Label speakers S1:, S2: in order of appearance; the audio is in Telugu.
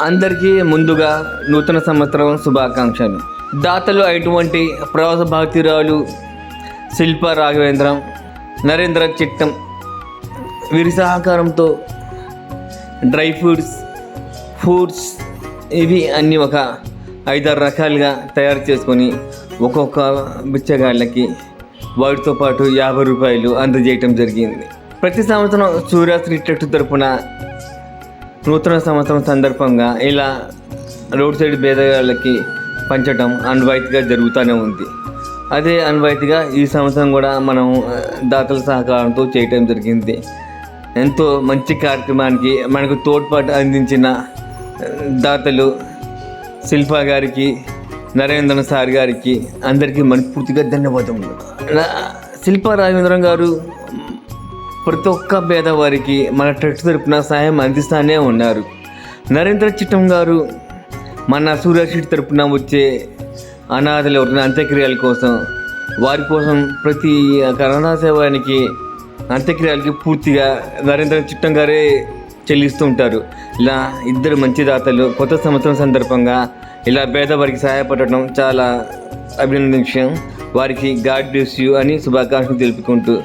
S1: అందరికీ ముందుగా నూతన సంవత్సరం శుభాకాంక్షలు. దాతలు అయినటువంటి ప్రవాస భారతీయురాలు శిల్పా రాఘవేంద్రం, నరేంద్ర చిట్టం వీరి సహకారంతో డ్రై ఫ్రూట్స్ ఇవి అన్నీ ఒక 5-6 రకాలుగా తయారు చేసుకొని ఒక్కొక్క బిచ్చగాళ్ళకి వాటితో పాటు 50 రూపాయలు అందజేయటం జరిగింది. ప్రతి సంవత్సరం సూర్యాశ్రీ ట్రస్ట్ తరపున నూతన సంవత్సరం సందర్భంగా ఇలా రోడ్ సైడ్ పేదవాళ్ళకి పంచడం అన్వాయితీగా జరుగుతూనే ఉంది. అదే అన్వాయితీగా ఈ సంవత్సరం కూడా మనం దాతల సహకారంతో చేయటం జరిగింది. ఎంతో మంచి కార్యక్రమానికి మనకు తోడ్పాటు అందించిన దాతలు శిల్పా గారికి, నరేంద్ర సార్ గారికి అందరికీ మనస్ఫూర్తిగా ధన్యవాదములు. శిల్పా రాఘవేంద్రం గారు ప్రతి ఒక్క పేదవారికి మన ట్రస్ట్ తరపున సహాయం అందిస్తూనే ఉన్నారు. నరేంద్ర చిట్టం గారు మన సూర్యాశ్రీ తరపున వచ్చే అనాథలు ఎవరైనా అంత్యక్రియల కోసం వారి కోసం ప్రతి కరోనా సేవానికి అంత్యక్రియలకి పూర్తిగా నరేంద్ర చిట్టం గారే చెల్లిస్తూ ఉంటారు. ఇలా ఇద్దరు మంచి దాతలు కొత్త సంవత్సరం సందర్భంగా ఇలా పేదవారికి సహాయపడటం చాలా అభినందన విషయం. వారికి గాడ్ బ్లెస్ యూ అని శుభాకాంక్షలు తెలుపుకుంటూ